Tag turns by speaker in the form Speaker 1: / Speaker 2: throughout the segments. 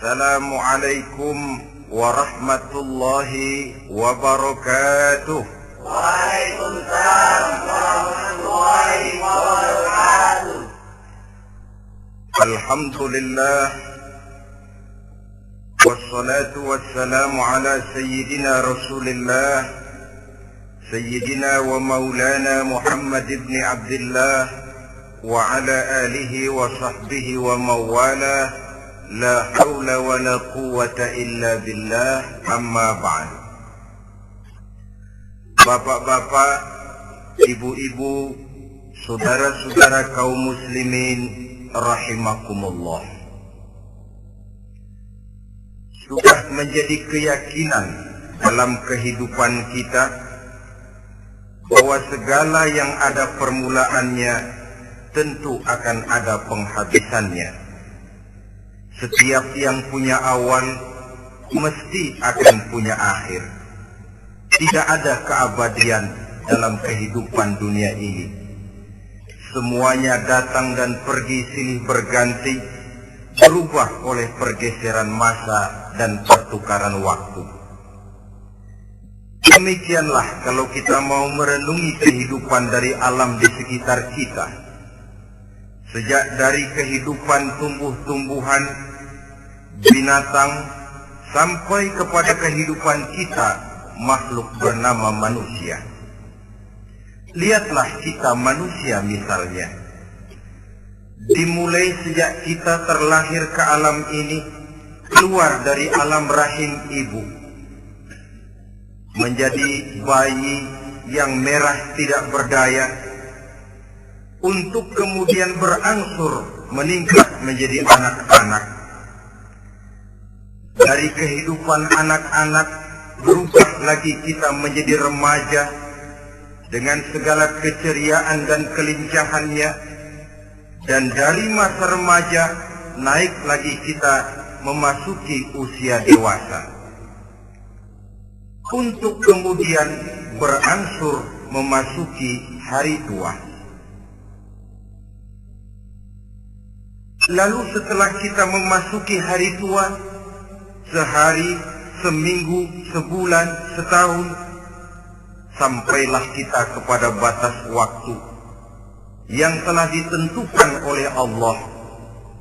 Speaker 1: Assalamualaikum warahmatullahi wabarakatuh.
Speaker 2: Waalaikumsalam warahmatullahi wabarakatuh.
Speaker 1: Alhamdulillah, wassalatu wassalamu ala sayyidina Rasulillah, sayyidina wa maulana Muhammad ibn Abdullah wa ala alihi wa sahbihi wa mawala. La hawla wa la quwwata illa billah, amma ba'd. Bapak-bapak, ibu-ibu, saudara-saudara kaum muslimin rahimakumullah. Sudah menjadi keyakinan dalam kehidupan kita bahwa segala yang ada permulaannya tentu akan ada penghabisannya. Setiap yang punya awal mesti akan punya akhir. Tidak ada keabadian dalam kehidupan dunia ini. Semuanya datang dan pergi silih berganti, berubah oleh pergeseran masa dan pertukaran waktu. Demikianlah kalau kita mau merenungi kehidupan dari alam di sekitar kita. Sejak dari kehidupan tumbuh-tumbuhan, binatang, sampai kepada kehidupan kita, makhluk bernama manusia. Lihatlah kita manusia misalnya. Dimulai sejak kita terlahir ke alam ini, keluar dari alam rahim ibu, menjadi bayi yang merah tidak berdaya, untuk kemudian berangsur meningkat menjadi anak-anak. Dari kehidupan anak-anak berubah lagi kita menjadi remaja dengan segala keceriaan dan kelincahannya, dan dari masa remaja naik lagi kita memasuki usia dewasa, untuk kemudian berangsur memasuki hari tua. Lalu setelah kita memasuki hari tua, sehari, seminggu, sebulan, setahun, sampailah kita kepada batas waktu yang telah ditentukan oleh Allah,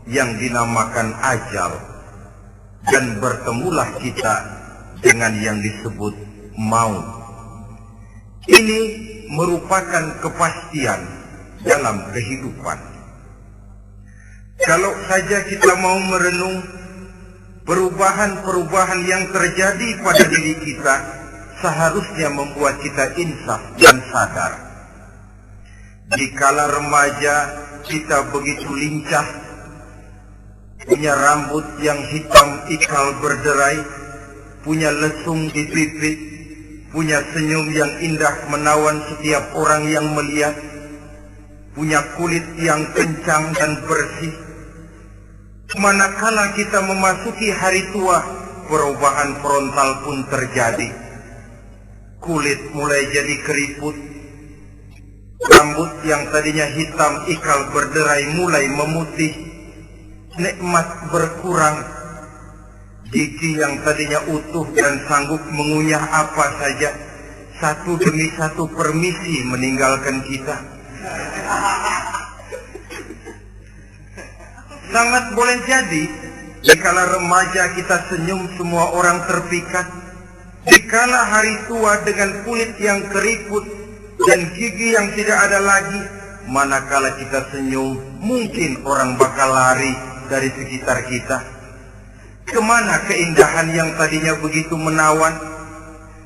Speaker 1: yang dinamakan ajal, dan bertemulah kita dengan yang disebut maut. Ini merupakan kepastian dalam kehidupan. Kalau saja kita mau merenung perubahan-perubahan yang terjadi pada diri kita, seharusnya membuat kita insaf dan sadar. Dikala remaja kita begitu lincah, punya rambut yang hitam ikal berderai, punya lesung di bibir, punya senyum yang indah menawan setiap orang yang melihat, punya kulit yang kencang dan bersih. Manakala kita memasuki hari tua, perubahan frontal pun terjadi. Kulit mulai jadi keriput, rambut yang tadinya hitam ikal berderai mulai memutih, nikmat berkurang, gigi yang tadinya utuh dan sanggup mengunyah apa saja, satu demi satu permisi meninggalkan kita. Sangat boleh jadi, dikala remaja kita senyum semua orang terpikat. Dikala hari tua dengan kulit yang keriput dan gigi yang tidak ada lagi, manakala kita senyum, mungkin orang bakal lari dari sekitar kita. Kemana keindahan yang tadinya begitu menawan?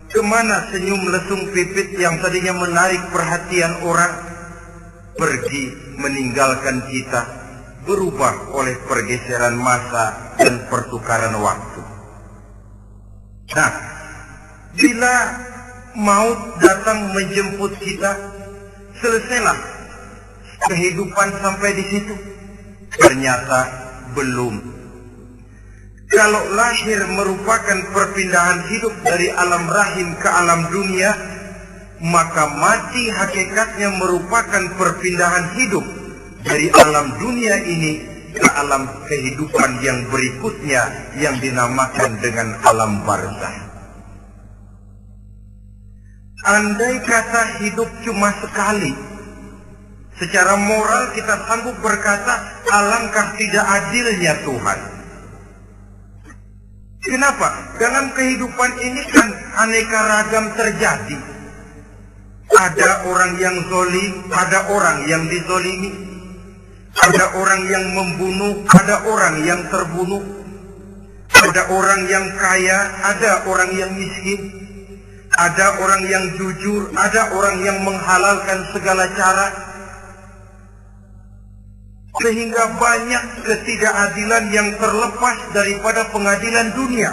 Speaker 1: Kemana senyum lesung pipit yang tadinya menarik perhatian orang? Pergi meninggalkan kita, berubah oleh pergeseran masa dan pertukaran waktu. Nah, bila maut datang menjemput kita, selesailah kehidupan sampai di situ? Ternyata belum. Kalau lahir merupakan perpindahan hidup dari alam rahim ke alam dunia, maka mati hakikatnya merupakan perpindahan hidup dari alam dunia ini ke alam kehidupan yang berikutnya yang dinamakan dengan alam barzakh. Andai kata hidup cuma sekali, secara moral kita sanggup berkata, alangkah tidak adilnya Tuhan. Kenapa? Dalam kehidupan ini kan aneka ragam terjadi. Ada orang yang zalim, ada orang yang dizalimi. Ada orang yang membunuh, ada orang yang terbunuh. Ada orang yang kaya, ada orang yang miskin. Ada orang yang jujur, ada orang yang menghalalkan segala cara. Sehingga banyak ketidakadilan yang terlepas daripada pengadilan dunia.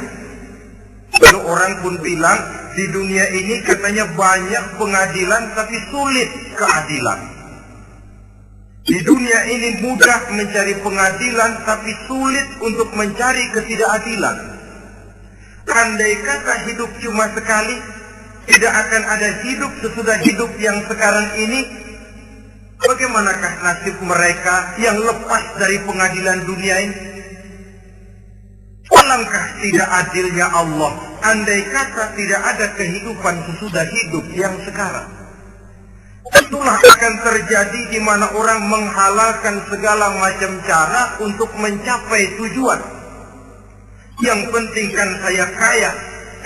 Speaker 1: Lalu orang pun bilang, di dunia ini katanya banyak pengadilan tapi sulit keadilan. Di dunia ini mudah mencari pengadilan tapi sulit untuk mencari ketidakadilan. Andai kata hidup cuma sekali, tidak akan ada hidup sesudah hidup yang sekarang ini. Bagaimanakah nasib mereka yang lepas dari pengadilan dunia ini? Alangkah tidak adilnya Allah andai kata tidak ada kehidupan sesudah hidup yang sekarang. Itulah akan terjadi di mana orang menghalalkan segala macam cara untuk mencapai tujuan. Yang penting kan saya kaya,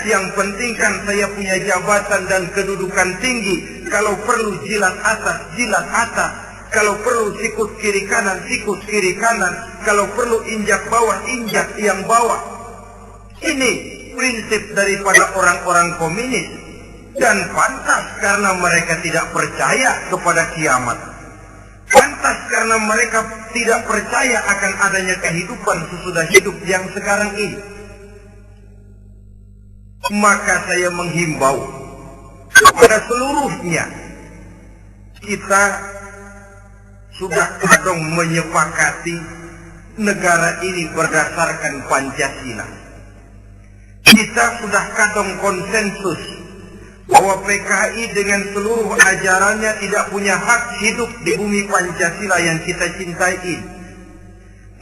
Speaker 1: yang penting kan saya punya jabatan dan kedudukan tinggi. Kalau perlu jilat atas, jilat atas. Kalau perlu sikut kiri kanan, sikut kiri kanan. Kalau perlu injak bawah, injak yang bawah. Ini prinsip daripada orang-orang komunis. Dan pantas karena mereka tidak percaya kepada kiamat. Pantas karena mereka tidak percaya akan adanya kehidupan sesudah hidup yang sekarang ini. Maka saya menghimbau kepada seluruhnya, kita sudah kadang menyepakati negara ini berdasarkan Pancasila. Kita sudah kadang konsensus bahwa PKI dengan seluruh ajarannya tidak punya hak hidup di bumi Pancasila yang kita cintai ini.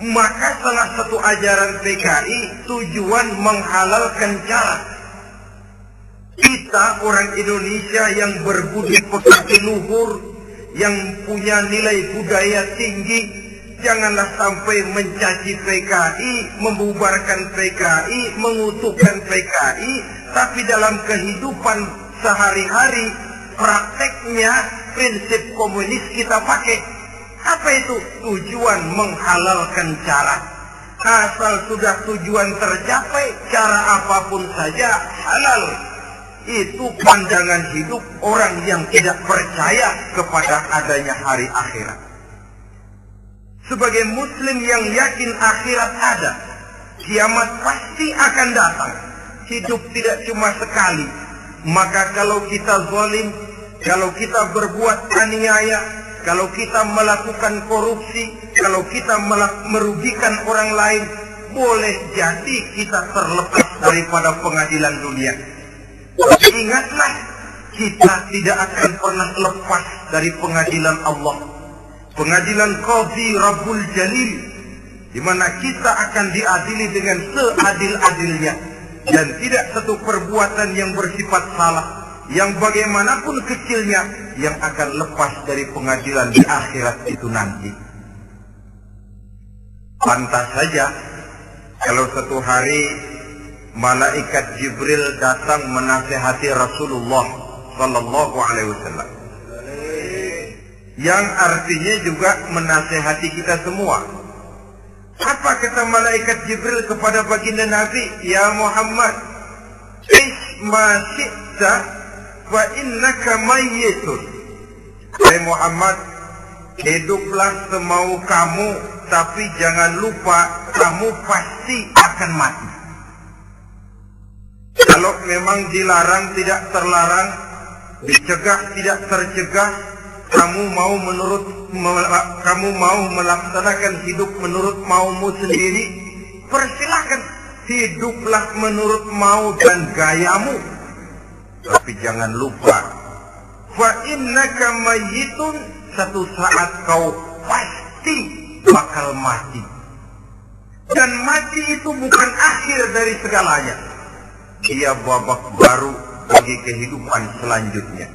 Speaker 1: Maka salah satu ajaran PKI tujuan menghalalkan cara. Kita orang Indonesia yang berbudi pekerti luhur, yang punya nilai budaya tinggi, janganlah sampai mencaci PKI, membubarkan PKI, mengutukkan PKI, tapi dalam kehidupan sehari-hari prakteknya prinsip komunis kita pakai. Apa itu? Tujuan menghalalkan cara. Asal sudah tujuan tercapai, cara apapun saja halal. Itu pandangan hidup orang yang tidak percaya kepada adanya hari akhirat. Sebagai muslim yang yakin akhirat ada, kiamat pasti akan datang. Hidup tidak cuma sekali. Maka kalau kita zalim, kalau kita berbuat aniaya, kalau kita melakukan korupsi, kalau kita merugikan orang lain, boleh jadi kita terlepas daripada pengadilan dunia. Tapi ingatlah, kita tidak akan pernah lepas dari pengadilan Allah. Pengadilan Qadhi Rabbul Jalil, di mana kita akan diadili dengan seadil-adilnya. Dan tidak satu perbuatan yang bersifat salah, yang bagaimanapun kecilnya, yang akan lepas dari pengadilan di akhirat itu nanti. Pantas saja kalau satu hari malaikat Jibril datang menasihati Rasulullah Sallallahu Alaihi Wasallam, yang artinya juga menasihati kita semua. Apa kata malaikat Jibril kepada baginda Nabi? Ya Muhammad, ish ma syi'ta wa innaka mayyitun. Hai Muhammad, hiduplah semau kamu, tapi jangan lupa kamu pasti akan mati. Kalau memang dilarang tidak terlarang, dicegah tidak tercegah, kamu mau melaksanakan hidup menurut maumu sendiri, persilahkan. Hiduplah menurut mau dan gayamu. Tapi jangan lupa, fa innaka mayyitun, satu saat kau pasti bakal mati. Dan mati itu bukan akhir dari segalanya. Dia babak baru bagi kehidupan selanjutnya.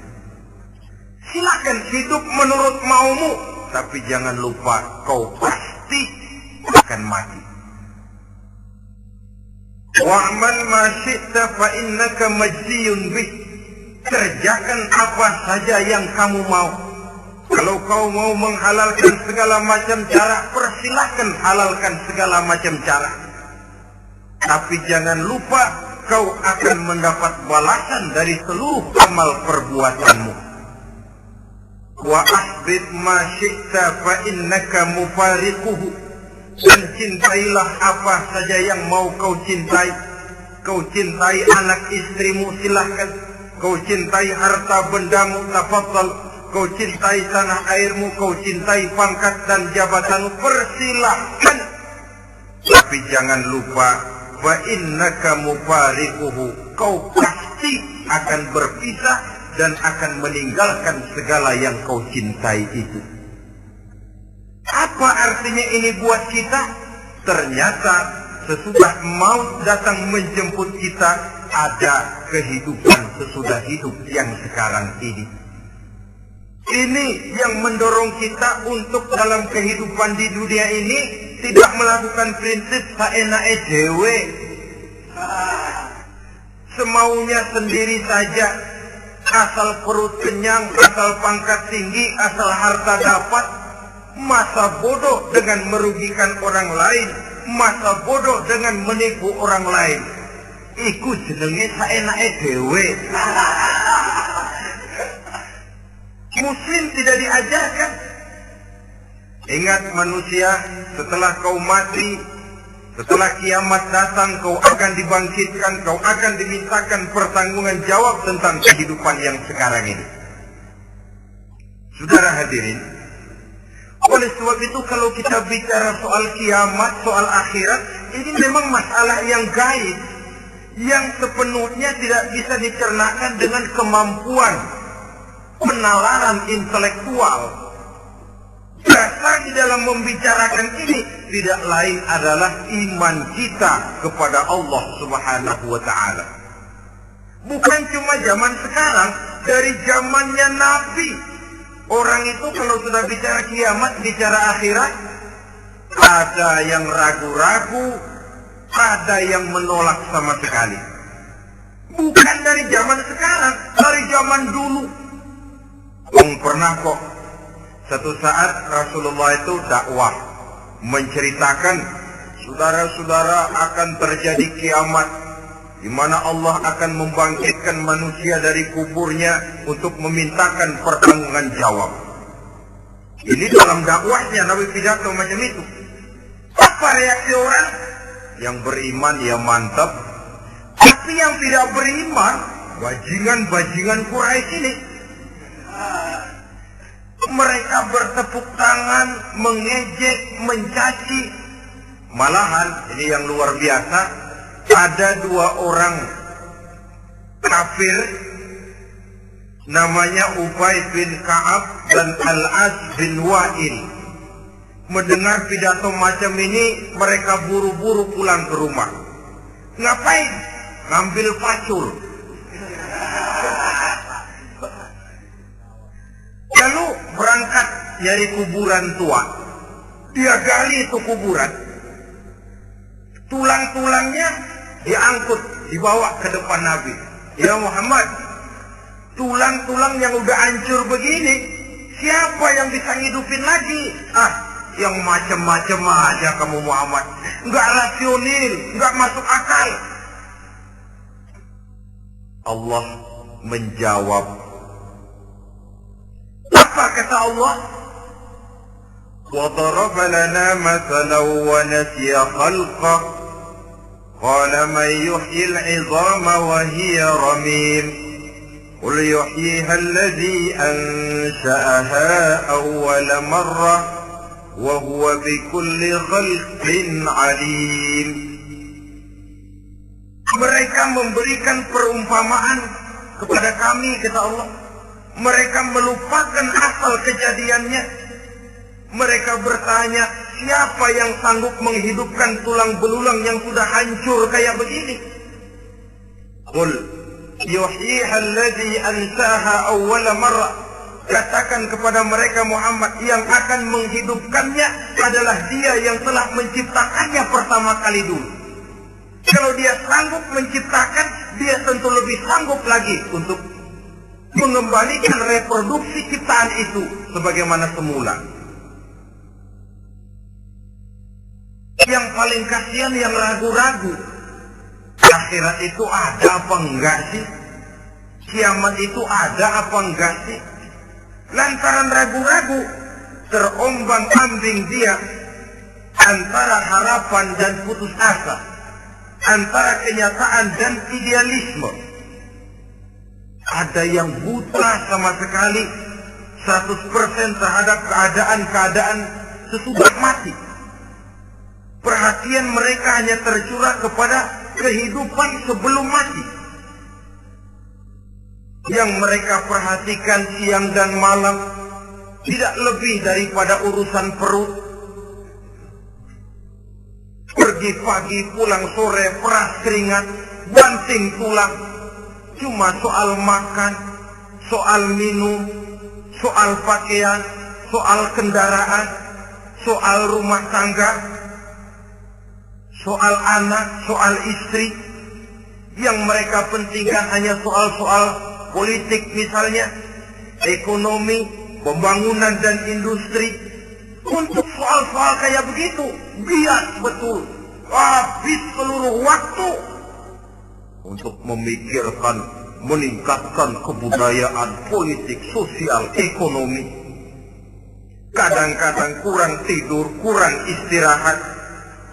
Speaker 1: Silakan hidup menurut maumu, tapi jangan lupa kau pasti akan mati. Wa'mal ma syi'ta fa innaka majziyun bih. Kerjakan apa saja yang kamu mau. Kalau kau mau menghalalkan segala macam cara, persilahkan halalkan segala macam cara. Tapi jangan lupa kau akan mendapat balasan dari seluruh amal perbuatanmu. Wa ahbib ma syi'ta fa innaka mufariquhu. Dan cintailah apa saja yang mau kau cintai. Kau cintai anak istrimu, silahkan. Kau cintai harta bendamu, tafadhal. Kau cintai tanah airmu, kau cintai pangkat dan jabatanmu, persilahkan. Tapi jangan lupa, wa innaka mufariquhu. Kau pasti akan berpisah dan akan meninggalkan segala yang kau cintai itu. Apa artinya ini buat kita? Ternyata sesudah maut datang menjemput kita, ada kehidupan sesudah hidup yang sekarang ini. Ini yang mendorong kita untuk dalam kehidupan di dunia ini tidak melakukan prinsip saenake dhewe, semaunya sendiri saja, asal perut kenyang, asal pangkat tinggi, asal harta dapat. Masa bodoh dengan merugikan orang lain, masa bodoh dengan menipu orang lain. Iku jenenge saenake dhewe. Muslim tidak diajarkan. Ingat manusia, setelah kau mati, setelah kiamat datang, kau akan dibangkitkan, kau akan dimintakan pertanggungan jawab tentang kehidupan yang sekarang ini. Saudara hadirin, oleh sebab itu kalau kita bicara soal kiamat, soal akhirat, ini memang masalah yang gaib, yang sepenuhnya tidak bisa dicernakan dengan kemampuan penalaran intelektual. Dasar di dalam membicarakan ini tidak lain adalah iman kita kepada Allah Subhanahu wa Ta'ala. Bukan cuma zaman sekarang, dari zamannya Nabi. Orang itu kalau sudah bicara kiamat, bicara akhirat, ada yang ragu-ragu, ada yang menolak sama sekali. Bukan dari zaman sekarang, dari zaman dulu. Pernah kok satu saat Rasulullah itu dakwah menceritakan, saudara-saudara, akan terjadi kiamat di mana Allah akan membangkitkan manusia dari kuburnya untuk memintakan pertanggungan jawab. Ini dalam dakwahnya Nabi pidato macam itu. Apa reaksi orang? Yang beriman ya mantap, tapi yang tidak beriman, bajingan-bajingan Quraisy ini, mereka bertepuk tangan, mengejek, mencaci. Malahan ini yang luar biasa, ada dua orang kafir namanya Ubay bin Ka'ab dan Al-As bin Wa'il. Mendengar pidato macam ini, mereka buru-buru pulang ke rumah. Ngapain? Ngambil pacul. Lalu berangkat nyari kuburan tua. Dia gali itu kuburan. Tulang-tulangnya diangkut, dibawa ke depan Nabi. Ya Muhammad, tulang-tulang yang udah hancur begini, siapa yang bisa ngidupin lagi? Yang macam-macam aja kamu Muhammad. Nggak rasional, nggak masuk akal. Allah menjawab. Apa kata Allah? وَضَرَبَ لَنَا مَثَلًا وَنَسِيَ خَلْقَهُ قَالَ مَنْ يُحْيِي الْعِظَامَ وَهِيَ رَمِيمٌ قُلْ يُحْيِيهَا الَّذِي أَنْشَأَهَا أَوَّلَ مَرَّةٍ وَهُوَ بِكُلِّ خَلْقٍ عَلِيمٌ. Mereka memberikan perumpamaan kepada kami, kata Allah. Mereka melupakan asal kejadiannya. Mereka bertanya, siapa yang sanggup menghidupkan tulang belulang yang sudah hancur kayak begini? Qul yuhyiha alladhi ansaha awwala marrah. Katakan kepada mereka Muhammad, yang akan menghidupkannya adalah Dia yang telah menciptakannya pertama kali dulu. Kalau Dia sanggup menciptakan, Dia tentu lebih sanggup lagi untuk mengembalikan reproduksi ciptaan itu sebagaimana semula. Yang paling kasihan yang ragu-ragu, akhirat itu ada apa enggak sih? Kiamat itu ada apa enggak sih? Lantaran ragu-ragu, terombang-ambing dia antara harapan dan putus asa, antara kenyataan dan idealisme. Ada yang buta sama sekali 100% terhadap keadaan-keadaan sesudah mati. Perhatian mereka hanya tercurah kepada kehidupan sebelum mati. Yang mereka perhatikan siang dan malam tidak lebih daripada urusan perut. Pergi pagi, pulang sore, peras keringat, banting tulang. Cuma soal makan, soal minum, soal pakaian, soal kendaraan, soal rumah tangga, soal anak, soal istri. Yang mereka pentingkan hanya soal-soal politik misalnya, ekonomi, pembangunan dan industri. Untuk soal-soal kayak begitu, bias betul. Habis seluruh waktu untuk memikirkan, meningkatkan kebudayaan, politik, sosial, ekonomi. Kadang-kadang kurang tidur, kurang istirahat,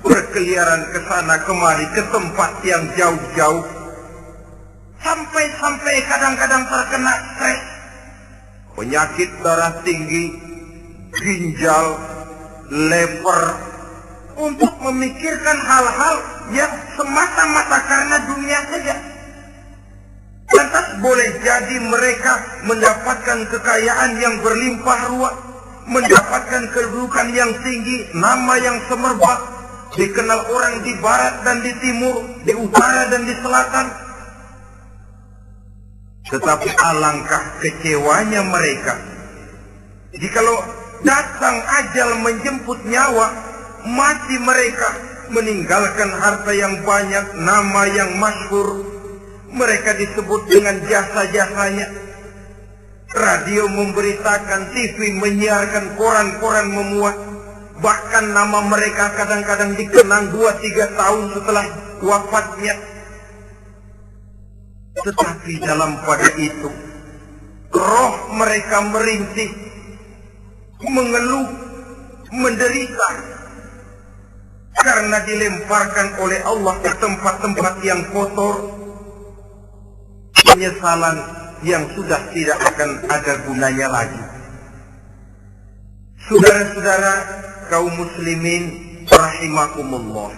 Speaker 1: berkeliaran ke sana kemari ke tempat yang jauh-jauh. Sampai-sampai kadang-kadang terkena stres, penyakit darah tinggi, ginjal, lever, untuk memikirkan hal-hal yang semata-mata karena dunia saja. Lantas boleh jadi mereka mendapatkan kekayaan yang berlimpah ruah, mendapatkan kedudukan yang tinggi, nama yang semerbak, dikenal orang di barat dan di timur, di utara dan di selatan. Tetapi alangkah kecewanya mereka jikalau datang ajal menjemput nyawa, mati mereka, meninggalkan harta yang banyak, nama yang masyhur. Mereka disebut dengan jasa-jasanya. Radio memberitakan, TV menyiarkan, koran-koran memuat. Bahkan nama mereka kadang-kadang dikenang 2-3 tahun setelah wafatnya. Tetapi dalam pada itu, roh mereka merintih, mengeluh, menderita, karena dilemparkan oleh Allah ke tempat-tempat yang kotor. Penyesalan yang sudah tidak akan ada gunanya lagi. Saudara-saudara kaum muslimin rahimakumullah,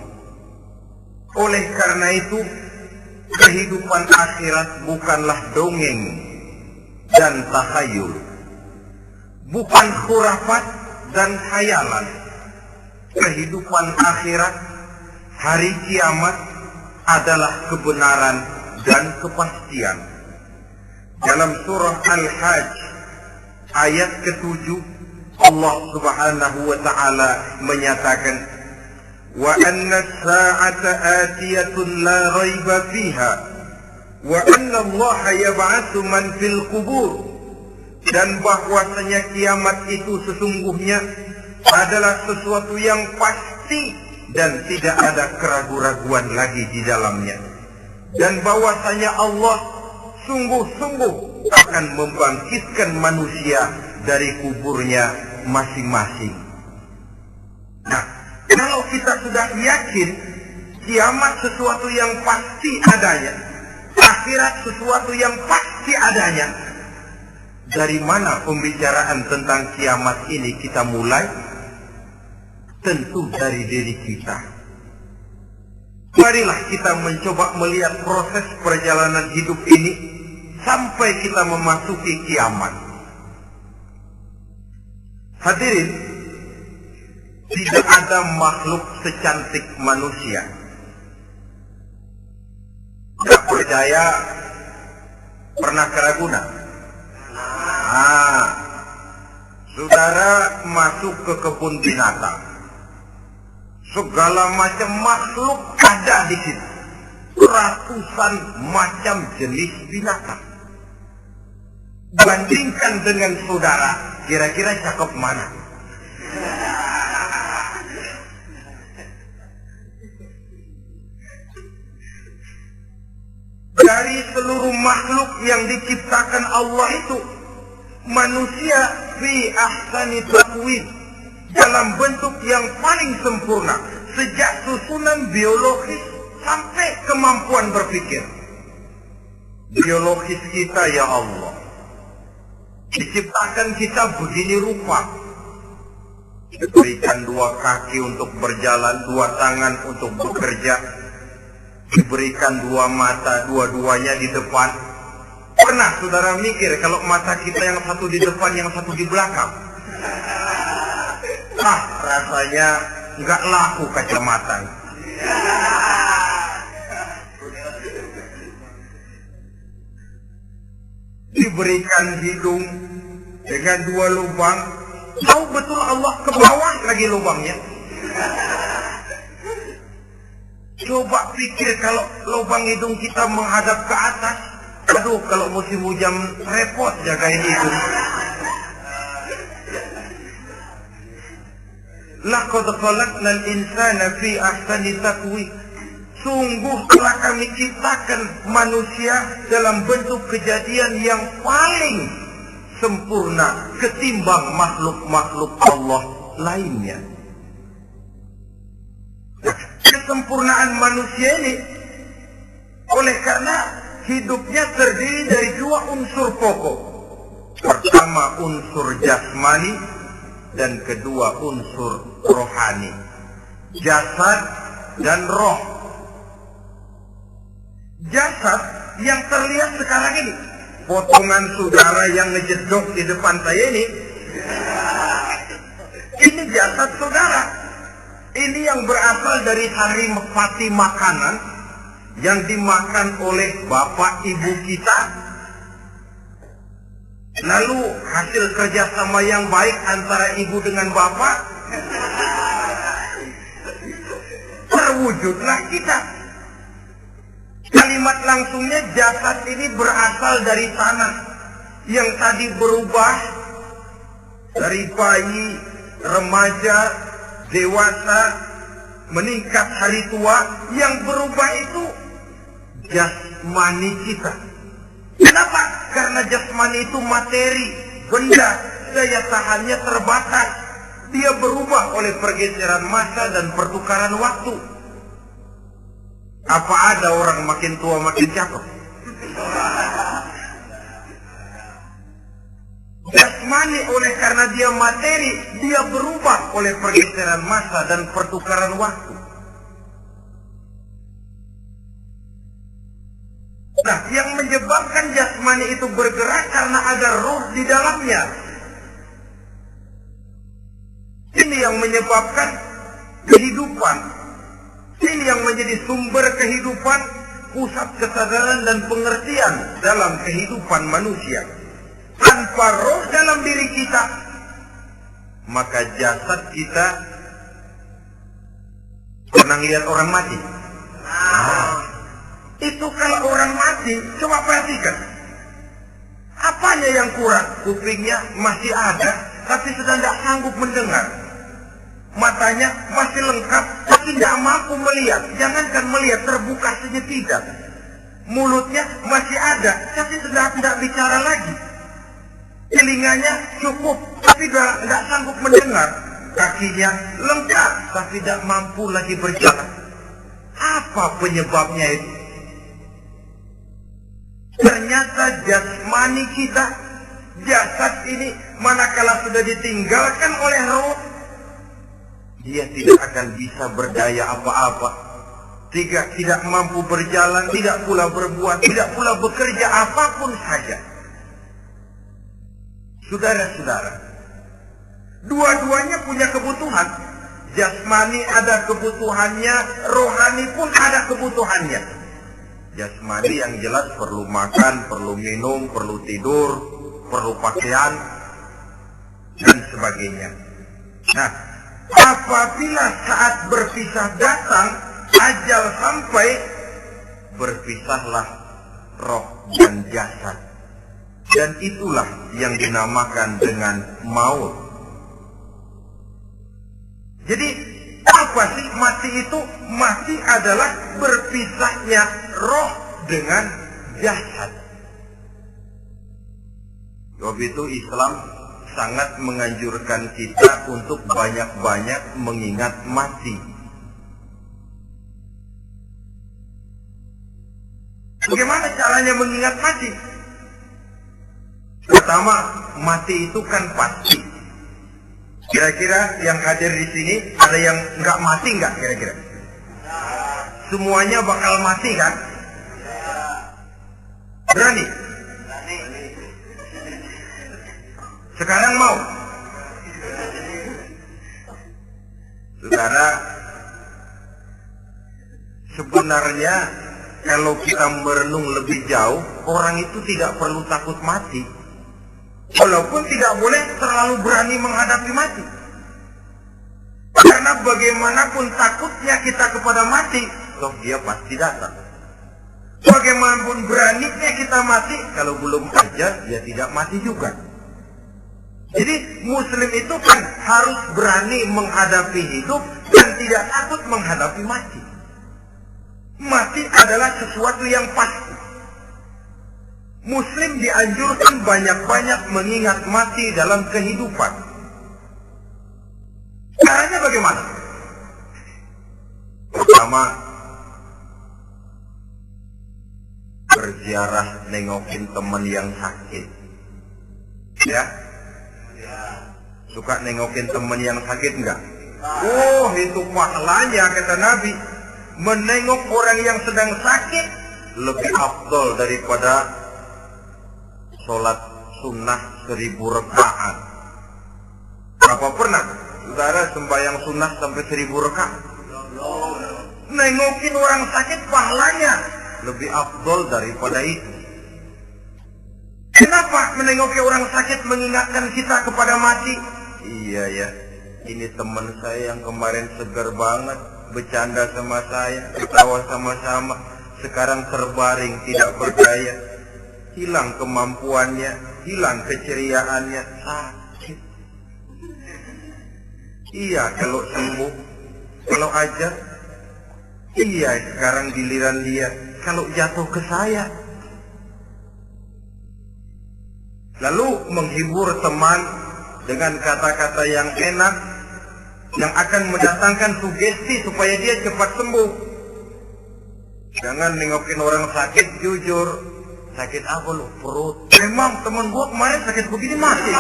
Speaker 1: oleh karena itu kehidupan akhirat bukanlah dongeng dan takhayul, bukan khurafat dan khayalan. Kehidupan akhirat, hari kiamat adalah kebenaran dan kepastian. Dalam surah Al-Hajj ayat ke-7, Allah Subhanahu wa taala menyatakan, wa anna as-sa'ata atiyatun la raiba fiha wa anna Allah yab'atsu man fil qubur. Dan bahwasanya kiamat itu sesungguhnya adalah sesuatu yang pasti dan tidak ada keraguan-raguan lagi di dalamnya. Dan bahwasanya Allah sungguh-sungguh akan membangkitkan manusia dari kuburnya masing-masing. Nah, kalau kita sudah yakin kiamat sesuatu yang pasti adanya, akhirat sesuatu yang pasti adanya, dari mana pembicaraan tentang kiamat ini kita mulai? Tentu dari diri kita. Marilah kita mencoba melihat proses perjalanan hidup ini sampai kita memasuki kiamat. Hadirin, tidak ada makhluk secantik manusia. Tidak percaya, pernah ke Ragunan? Saudara masuk ke kebun binatang. Segala macam makhluk ada di situ. Ratusan macam jenis binatang. Bandingkan dengan saudara, kira-kira cakep mana? Dari seluruh makhluk yang diciptakan Allah itu, manusia fi ahsani taqwim, dalam bentuk yang paling sempurna, sejak susunan biologis sampai kemampuan berpikir. Biologis kita, ya Allah, diciptakan kita begini rupa. Diberikan 2 kaki untuk berjalan, 2 tangan untuk bekerja, diberikan 2 mata, dua-duanya di depan. Pernah saudara mikir kalau mata kita yang satu di depan, yang satu di belakang? Rasanya nggak laku kacamata. Diberikan hidung dengan 2 lubang. Tahu betul Allah ke bawah lagi lubangnya. Coba pikir kalau lubang hidung kita menghadap ke atas. Aduh, kalau musim hujan repot jagain hidung. Laqad khalaqnal insana fi ahsani taqwim. Sungguh telah kami ciptakan manusia dalam bentuk kejadian yang paling sempurna ketimbang makhluk-makhluk Allah lainnya. Kesempurnaan manusia ini oleh karena hidupnya terdiri dari 2 unsur pokok. Pertama unsur jasmani dan kedua unsur rohani. Jasad dan roh. Jasad yang terlihat sekarang ini, potongan saudara yang ngejedok di depan saya ini jasad saudara. Ini yang berasal dari saripati makanan yang dimakan oleh bapak ibu kita. Lalu hasil kerjasama yang baik antara ibu dengan bapak, terwujudlah kita. Kalimat langsungnya, jasad ini berasal dari tanah yang tadi berubah dari bayi, remaja, dewasa, meningkat hari tua. Yang berubah itu jasmani kita. Kenapa? Karena jasmani itu materi, benda, daya tahannya terbatas. Dia berubah oleh pergeseran masa dan pertukaran waktu. Apa ada orang makin tua makin cakep? Jasmani oleh karena dia materi, dia berubah oleh pergeseran masa dan pertukaran waktu. Nah, yang menyebabkan jasmani itu bergerak karena ada roh di dalamnya. Ini yang menyebabkan kehidupan. Ini yang menjadi sumber kehidupan, pusat kesadaran dan pengertian dalam kehidupan manusia. Tanpa roh dalam diri kita, maka jasad kita. Pernah lihat orang mati? Itu kalau orang mati, coba perhatikan. Apanya yang kurang? Kupingnya masih ada, tapi sudah tidak sanggup mendengar. Matanya masih lengkap, tapi tidak mampu melihat. Jangankan melihat, terbuka saja tidak. Mulutnya masih ada, tapi sudah tidak bicara lagi. Telinganya cukup, tapi sudah tidak sanggup mendengar. Kakinya lengkap, tapi tidak mampu lagi berjalan. Apa penyebabnya itu? Ternyata jasmani kita, jasad ini, manakala sudah ditinggalkan oleh roh, dia tidak akan bisa berdaya apa-apa. Tidak mampu berjalan, tidak pula berbuat, tidak pula bekerja apapun saja. Saudara-saudara, dua-duanya punya kebutuhan. Jasmani ada kebutuhannya, rohani pun ada kebutuhannya. Jasmani yang jelas perlu makan, perlu minum, perlu tidur, perlu pakaian, dan sebagainya. Nah, apabila saat berpisah datang, ajal sampai, berpisahlah roh dan jasad. Dan itulah yang dinamakan dengan maut. Jadi, apa sih mati itu? Mati adalah berpisahnya roh dengan jasad. Sebab itu Islam sangat menganjurkan kita untuk banyak-banyak mengingat mati. Bagaimana caranya mengingat mati? Pertama, mati itu kan pasti. Kira-kira yang hadir di sini ada yang nggak mati nggak kira-kira? Semuanya bakal mati kan? Berani? Sekarang mau? Saudara, sebenarnya kalau kita merenung lebih jauh, orang itu tidak perlu takut mati. Walaupun tidak boleh terlalu berani menghadapi mati. Karena bagaimanapun takutnya kita kepada mati, toh dia pasti datang. Bagaimanapun beraninya kita mati, kalau belum aja dia tidak mati juga. Jadi Muslim itu kan harus berani menghadapi hidup dan tidak takut menghadapi mati. Mati adalah sesuatu yang pasti. Muslim dianjurkan banyak-banyak mengingat mati dalam kehidupan. Caranya bagaimana? Pertama, berziarah nengokin teman yang sakit. Ya? Suka nengokin teman yang sakit enggak? Oh, itu pahalanya kata Nabi. Menengok orang yang sedang sakit lebih afdol daripada sholat sunnah 1000 rakaat. Berapa pernah saudara sembahyang sunnah sampai 1000 rakaat? Nengokin orang sakit pahalanya lebih afdol daripada itu. Kenapa menengoki orang sakit mengingatkan kita kepada mati? Iya ya, ini teman saya yang kemarin segar banget, bercanda sama saya, ketawa sama-sama, sekarang terbaring tidak berdaya, hilang kemampuannya, hilang keceriaannya, sakit. Iya kalau sembuh, kalau aja, iya sekarang giliran dia, kalau jatuh ke saya. Lalu menghibur teman dengan kata-kata yang enak, yang akan mendatangkan sugesti supaya dia cepat sembuh. Jangan nengokin orang sakit, jujur. Sakit apa lu? Perut. Memang teman gua kemarin sakit begini mati.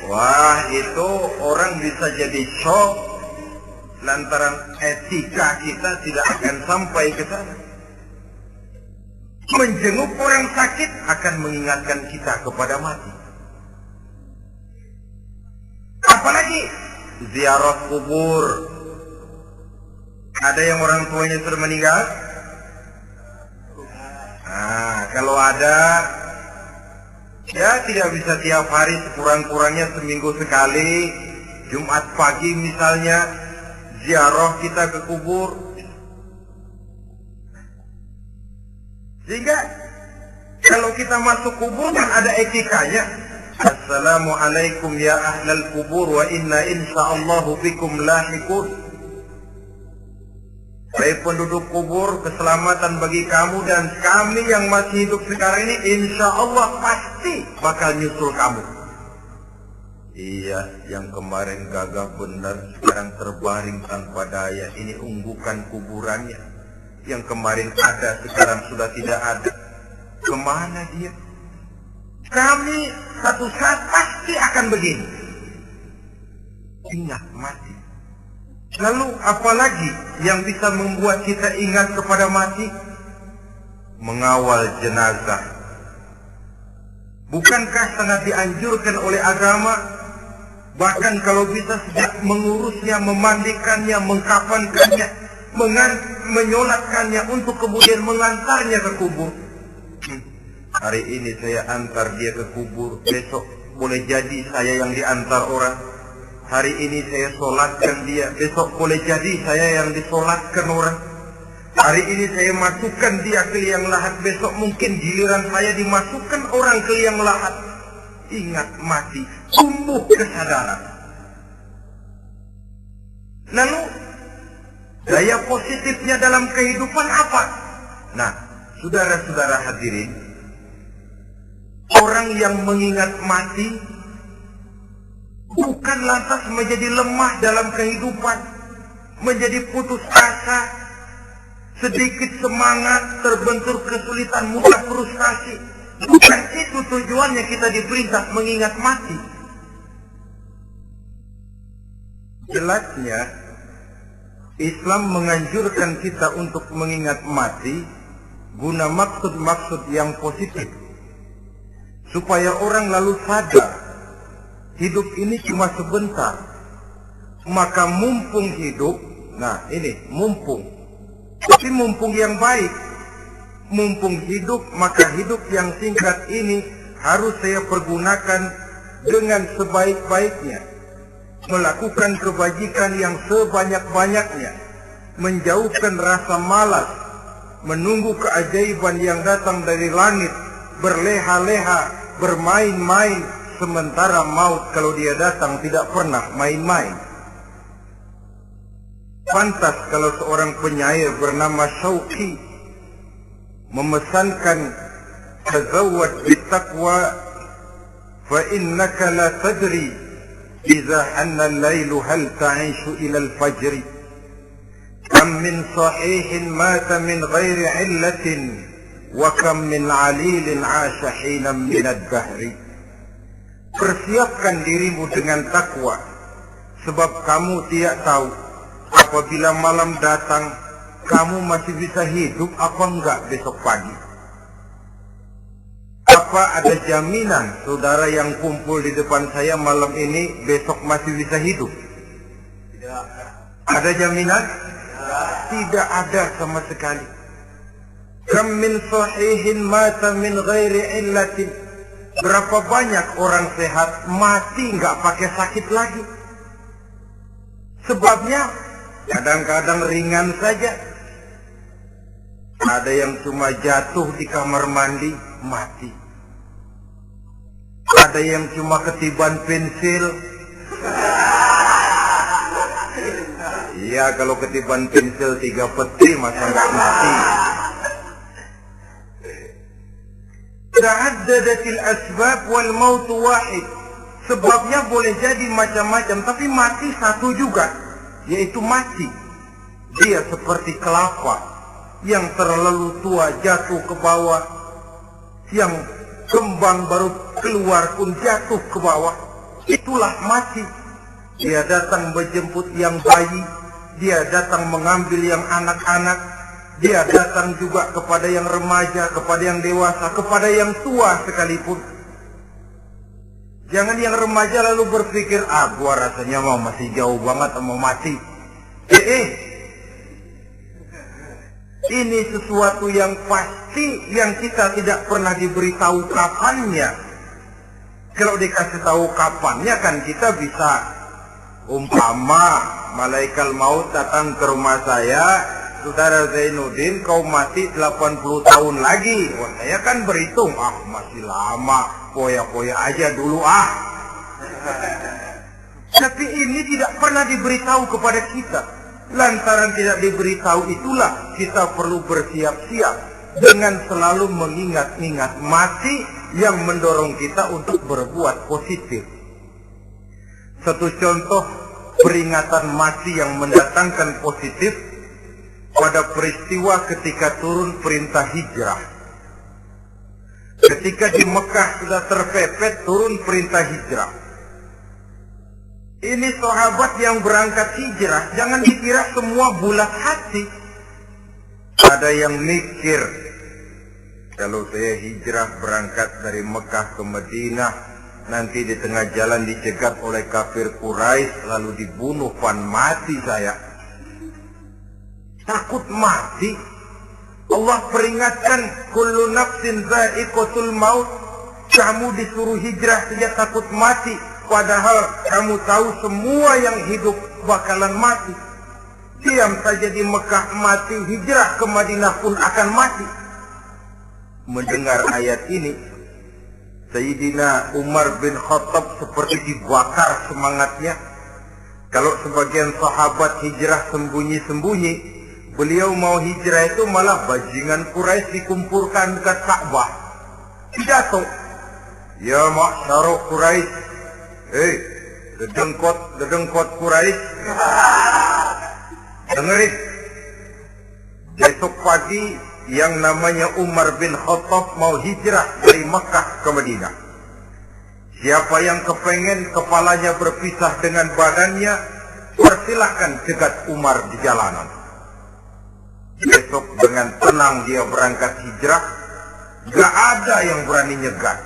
Speaker 1: Wah, itu orang bisa jadi shock lantaran etika kita tidak akan sampai ke sana. Menjenguk orang sakit akan mengingatkan kita kepada mati. Apalagi ziarah kubur. Ada yang orang tuanya sudah meninggal? Nah, kalau ada, ya tidak bisa tiap hari, sekurang-kurangnya seminggu sekali, Jumat pagi misalnya, ziarah kita ke kubur. Sehingga kalau kita masuk kubur kan ada etikanya. Assalamualaikum ya ahlal kubur wa inna insyaallahu bikum lahiqun. Hai penduduk kubur, keselamatan bagi kamu dan kami yang masih hidup sekarang ini insyaallah pasti bakal nyusul kamu. Iya, yang kemarin gagah benar sekarang terbaring tanpa daya. Ini unggukan kuburannya. Yang kemarin ada sekarang sudah tidak ada. Kemana dia? Kami satu saat pasti akan begini. Ingat mati. Lalu apalagi yang bisa membuat kita ingat kepada mati? Mengawal jenazah, Bukankah sangat dianjurkan oleh agama? Bahkan kalau bisa sejak mengurusnya, memandikannya, mengkafankannya, menyolatkannya untuk kemudian mengantarnya ke kubur. Hari ini saya antar dia ke kubur, besok boleh jadi saya yang diantar orang. Hari ini saya solatkan dia, besok boleh jadi saya yang disolatkan orang. Hari ini saya masukkan dia ke liang lahat, besok mungkin giliran saya dimasukkan orang ke liang lahat. Ingat mati, tumbuh kesadaran. Lalu, daya positifnya dalam kehidupan apa? Nah, saudara-saudara hadirin, orang yang mengingat mati bukan lantas menjadi lemah dalam kehidupan, menjadi putus asa, sedikit semangat, terbentur kesulitan, mudah frustasi. Bukan itu tujuannya kita diperintah mengingat mati. Jelasnya, Islam menganjurkan kita untuk mengingat mati guna maksud-maksud yang positif. Supaya orang lalu sadar, hidup ini cuma sebentar. Maka mumpung hidup, nah ini mumpung. Tapi mumpung yang baik. Mumpung hidup, maka hidup yang singkat ini harus saya pergunakan dengan sebaik-baiknya. Melakukan kebajikan yang sebanyak-banyaknya. Menjauhkan rasa malas. Menunggu keajaiban yang datang dari langit. Berleha-leha, bermain-main. Sementara maut kalau dia datang tidak pernah main-main. Pantas kalau seorang penyair bernama Syauqi memesankan tazawwad bittaqwa fa innaka la tadri idza hanna al-lailu hal ta'ishu ila al-fajr kam min sahihin mata min ghairi illatin wa kam min 'alilin 'asha hinan min ad-dahri. Persiapkan dirimu dengan takwa, sebab kamu tidak tahu apabila malam datang kamu masih bisa hidup apa enggak besok pagi. Apa ada jaminan saudara yang kumpul di depan saya malam ini besok masih bisa hidup? Tidak. Ada jaminan? Tidak ada sama sekali. Kam min sahihin mata min ghairi illatin. Berapa banyak orang sehat mati nggak pakai sakit lagi. Sebabnya kadang-kadang ringan saja. Ada yang cuma jatuh di kamar mandi mati. Ada yang cuma ketiban pensil. Iya, kalau ketiban pensil 3 peti masa nggak mati. Ta'addadatil asbab wal maut wahid. Sebabnya boleh jadi macam-macam, tapi mati satu juga, yaitu mati. Dia seperti kelapa yang terlalu tua jatuh ke bawah, yang kembang baru keluar pun jatuh ke bawah. Itulah mati. Dia datang menjemput yang bayi, dia datang mengambil yang anak-anak, dia datang juga kepada yang remaja, kepada yang dewasa, kepada yang tua sekalipun. Jangan yang remaja lalu berpikir, gua rasanya mau masih jauh banget mau mati. Ini sesuatu yang pasti yang kita tidak pernah diberitahu kapannya. Kalau dikasih tahu kapannya kan kita bisa, umpama malaikat maut datang ke rumah saya, saudara Zainuddin kau mati 80 tahun lagi. Wah, saya kan berhitung, masih lama, poya-poya aja dulu Tapi ini tidak pernah diberitahu kepada kita. Lantaran tidak diberitahu itulah kita perlu bersiap-siap dengan selalu mengingat-ingat mati yang mendorong kita untuk berbuat positif. Satu contoh peringatan mati yang mendatangkan positif pada peristiwa ketika turun perintah hijrah. Ketika di Mekah sudah terpepet turun perintah hijrah. Ini sahabat yang berangkat hijrah, jangan dikira semua bulat hati. Ada yang mikir, Kalau saya hijrah berangkat dari Mekah ke Madinah, nanti di tengah jalan dicegat oleh kafir Quraisy, lalu dibunuh, mati saya. Takut mati. Allah peringatkan, kullu nafsin dha'iqatul maut. Kamu disuruh hijrah saja takut mati, padahal kamu tahu semua yang hidup bakalan mati. Diam saja di Mekah mati, hijrah ke Madinah pun akan mati. Mendengar ayat ini, Sayyidina Umar bin Khattab seperti dibakar semangatnya. Kalau sebagian sahabat hijrah sembunyi-sembunyi, beliau mau hijrah itu malah bajingan Quraisy dikumpulkan dekat Ka'bah. Pidato, ya ma'syara Quraisy, dedengkot Quraisy, dengerin. Besok pagi yang namanya Umar bin Khattab mau hijrah dari Makkah ke Madinah. Siapa yang kepengen kepalanya berpisah dengan badannya, persilahkan cegat Umar di jalanan. Besok dengan tenang dia berangkat hijrah, gak ada yang berani nyegat.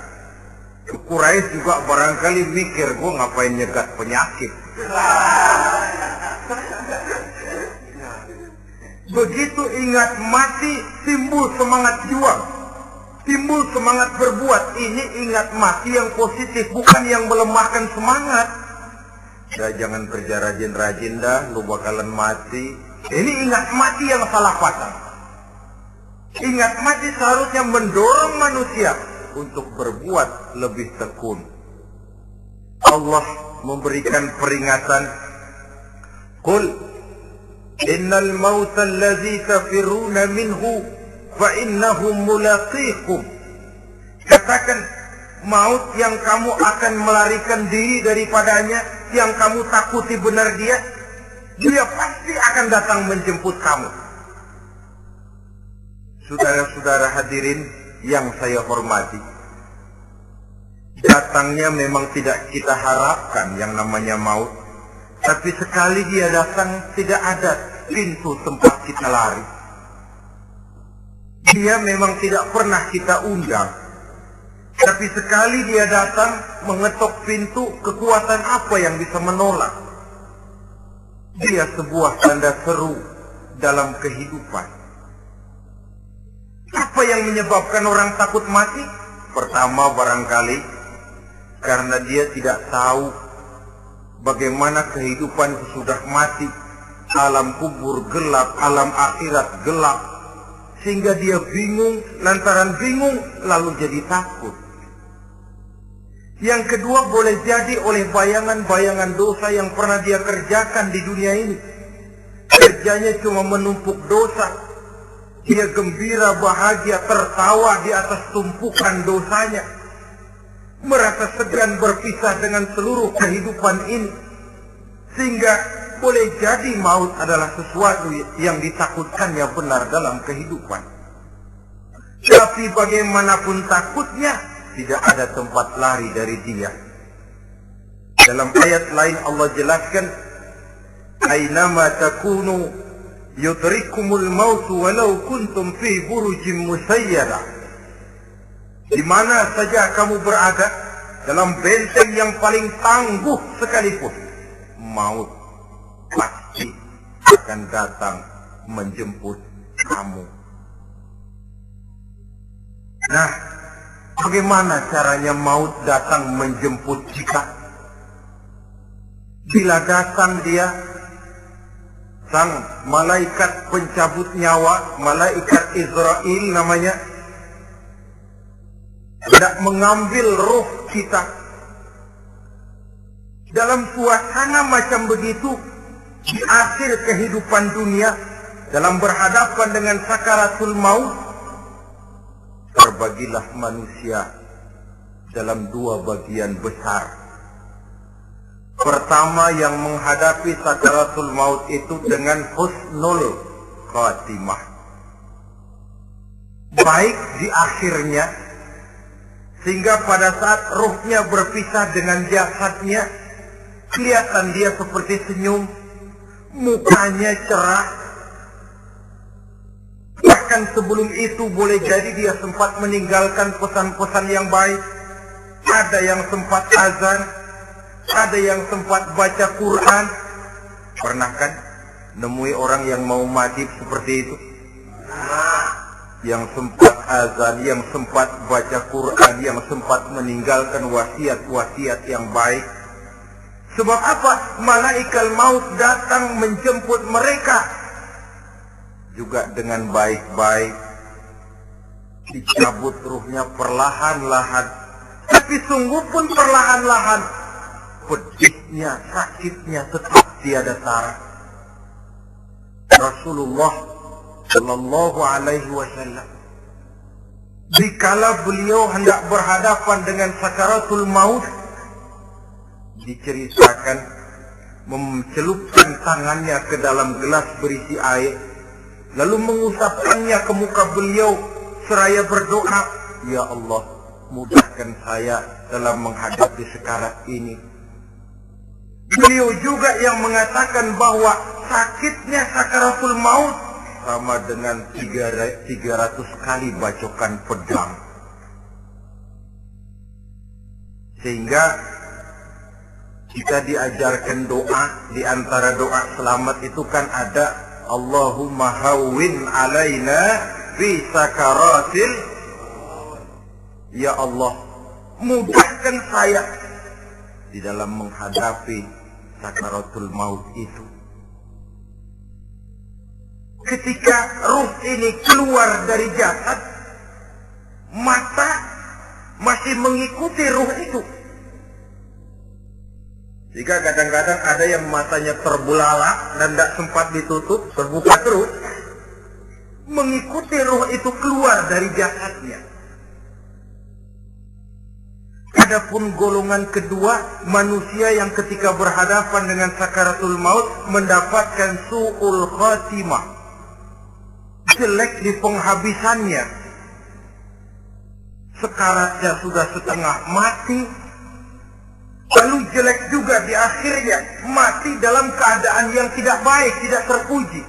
Speaker 1: Quraisy juga barangkali mikir, gua ngapain nyegat penyakit. Begitu ingat mati, timbul semangat juang, timbul semangat berbuat. Ini ingat mati yang positif, bukan yang melemahkan semangat. Jangan kerja rajin-rajin dah, lu bakalan mati. Ini ingat mati yang salah pasang. Ingat mati seharusnya mendorong manusia untuk berbuat lebih tekun. Allah memberikan peringatan, Qul innal mauta allazi tafiruna minhu fa innahum mulaqikum. Katakan, maut yang kamu akan melarikan diri daripadanya, yang kamu takuti benar dia pasti akan datang menjemput kamu. Saudara-saudara hadirin yang saya hormati, datangnya memang tidak kita harapkan yang namanya maut. Tapi sekali dia datang, tidak ada pintu tempat kita lari. Dia memang tidak pernah kita undang. Tapi sekali dia datang, mengetok pintu, kekuatan apa yang bisa menolak? Dia sebuah tanda seru dalam kehidupan. Apa yang menyebabkan orang takut mati? Pertama barangkali karena dia tidak tahu bagaimana kehidupan sesudah mati. Alam kubur gelap, alam akhirat gelap, sehingga dia bingung. Lantaran bingung lalu jadi takut. Yang kedua boleh jadi oleh bayangan-bayangan dosa yang pernah dia kerjakan di dunia ini. Kerjanya cuma menumpuk dosa. Dia gembira, bahagia, tertawa di atas tumpukan dosanya. Merasa segan berpisah dengan seluruh kehidupan ini. Sehingga boleh jadi maut adalah sesuatu yang ditakutkannya benar dalam kehidupan. Tapi bagaimanapun takutnya, tidak ada tempat lari dari dia. Dalam ayat lain Allah jelaskan, Aynama takunu yudrikumul mautu walau kuntum fi burujim musayyada. Di mana saja kamu berada, dalam benteng yang paling tangguh sekalipun, maut pasti akan datang menjemput kamu. Nah, bagaimana caranya maut datang menjemput kita? Bila datang dia, sang malaikat pencabut nyawa, malaikat Israel namanya, hendak mengambil roh kita. Dalam suasana macam begitu, di akhir kehidupan dunia, dalam berhadapan dengan sakaratul maut, terbagilah manusia dalam dua bagian besar. Pertama, yang menghadapi sakaratul maut itu dengan husnul khatimah, baik di akhirnya, sehingga pada saat ruhnya berpisah dengan jasadnya, kelihatan dia seperti senyum, mukanya cerah. Bahkan bahkan sebelum itu boleh jadi dia sempat meninggalkan pesan-pesan yang baik. Ada yang sempat azan, ada yang sempat baca Quran. Pernah kan nemui orang yang mau mati seperti itu? Yang sempat azan, yang sempat baca Quran, yang sempat meninggalkan wasiat-wasiat yang baik. Sebab apa? Malaikat maut datang menjemput mereka juga dengan baik-baik. Dicabut ruhnya perlahan-lahan, tapi sungguh pun perlahan-lahan. Pedihnya, sakitnya tetap tiada tara. Rasulullah Sallallahu Alaihi Wasallam, dikala beliau hendak berhadapan dengan sakaratul maut, diceritakan mencelupkan tangannya ke dalam gelas berisi air, lalu mengusapkannya ke muka beliau seraya berdoa, "Ya Allah, mudahkan saya dalam menghadapi sekarat ini." Beliau juga yang mengatakan bahwa sakitnya sakaratul maut sama dengan 300 kali bacokan pedang. Sehingga kita diajarkan doa, di antara doa selamat itu kan ada Allahumma hawwin alaina fi sakaratil. Ya Allah, mudahkan saya di dalam menghadapi sakaratul maut itu. Ketika ruh ini keluar dari jasad, mata masih mengikuti ruh itu. Jika kadang-kadang ada yang matanya terbelalak dan tidak sempat ditutup, terbuka terus, mengikuti ruh itu keluar dari jasadnya. Adapun golongan kedua, manusia yang ketika berhadapan dengan sakaratul maut mendapatkan su'ul khatimah, jelek di penghabisannya. Sekaratnya sudah setengah mati, lalu jelek juga di akhirnya, mati dalam keadaan yang tidak baik, tidak terpuji.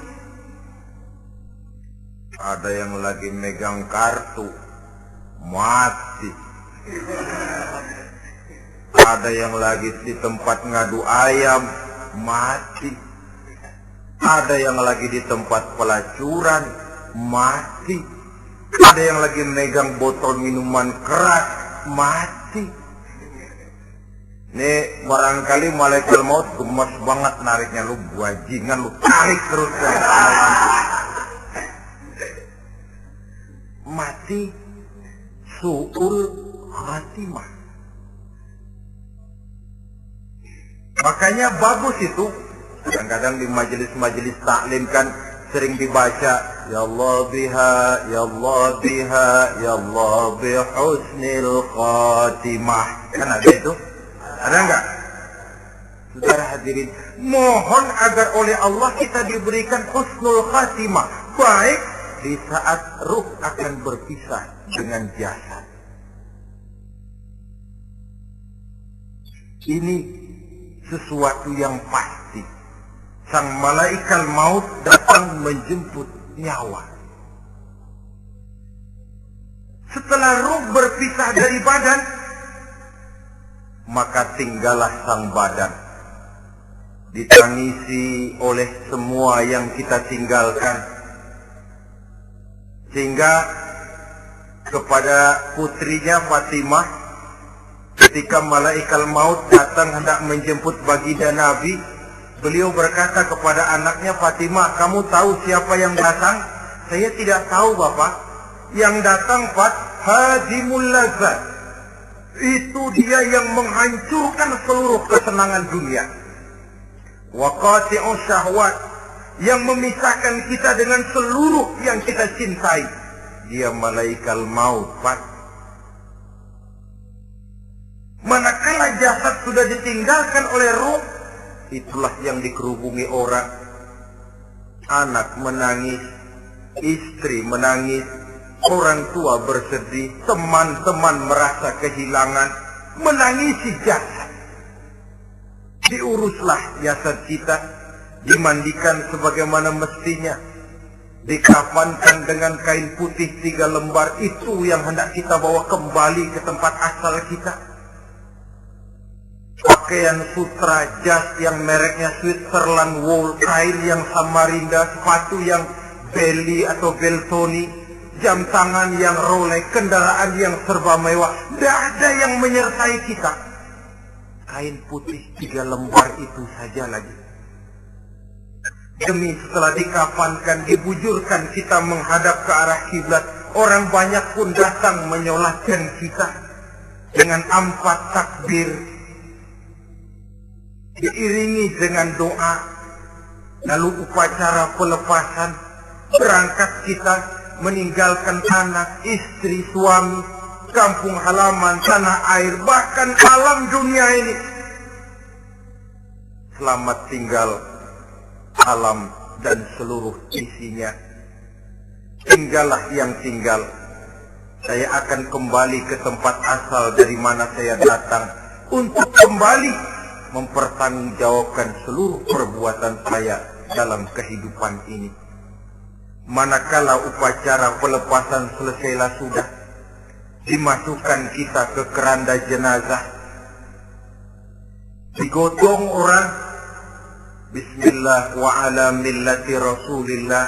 Speaker 1: Ada yang lagi megang kartu, mati. Ada yang lagi di tempat ngadu ayam, mati. Ada yang lagi di tempat pelacuran, mati. Ada yang lagi megang botol minuman keras, mati. Nih barangkali malaikat maut gemes banget nariknya, lu bajingan, lu tarik terus kan. Mati su'ul khatimah. Makanya bagus itu. Kadang-kadang di majelis-majelis taklim kan sering dibaca, Ya Allah biha, Ya Allah biha, Ya Allah bihusnil khatimah. Kan ada itu? Ada enggak? Saudara hadirin, mohon agar oleh Allah kita diberikan husnul khatimah, baik di saat ruh akan berpisah dengan jasad. Ini sesuatu yang pasti. Sang malaikat maut datang menjemput nyawa. Setelah ruh berpisah dari badan, maka tinggallah sang badan, ditangisi oleh semua yang kita tinggalkan. Sehingga kepada putrinya Fatimah, ketika malaikat maut datang hendak menjemput baginda Nabi, beliau berkata kepada anaknya, Fatimah, kamu tahu siapa yang datang? Saya tidak tahu, Bapak. Yang datang hadimul lazat. Itu dia yang menghancurkan seluruh kesenangan dunia. Wa qati'us syahwat, yang memisahkan kita dengan seluruh yang kita cintai. Dia malaikat maut, Pak. Manakala jasad sudah ditinggalkan oleh ruh, itulah yang dikerubungi orang. Anak menangis, istri menangis, orang tua bersedih, teman-teman merasa kehilangan, menangisi jasad. Diuruslah jasad kita, dimandikan sebagaimana mestinya, dikafankan dengan kain putih 3 lembar, itu yang hendak kita bawa kembali ke tempat asal kita. Pakaian sutra jas yang mereknya Switzerland wool, kain yang Samarinda, sepatu yang Belly atau Beltoni, jam tangan yang Rolex, kendaraan yang serba mewah, tidak ada yang menyertai kita. Kain putih 3 lembar itu saja lagi. Demi setelah dikafankan, dibujurkan kita menghadap ke arah kiblat, orang banyak pun datang menyolatkan kita dengan 4 takbir, diiringi dengan doa. Lalu upacara pelepasan, berangkat kita meninggalkan anak, istri, suami, kampung halaman, tanah air, bahkan alam dunia ini. Selamat tinggal alam dan seluruh isinya. Tinggallah yang tinggal. Saya akan kembali ke tempat asal dari mana saya datang untuk kembali mempertanggungjawabkan seluruh perbuatan saya dalam kehidupan ini. Manakala upacara pelepasan selesailah sudah, dimasukkan kita ke keranda jenazah, digotong orang, bismillah wa ala millati rasulillah,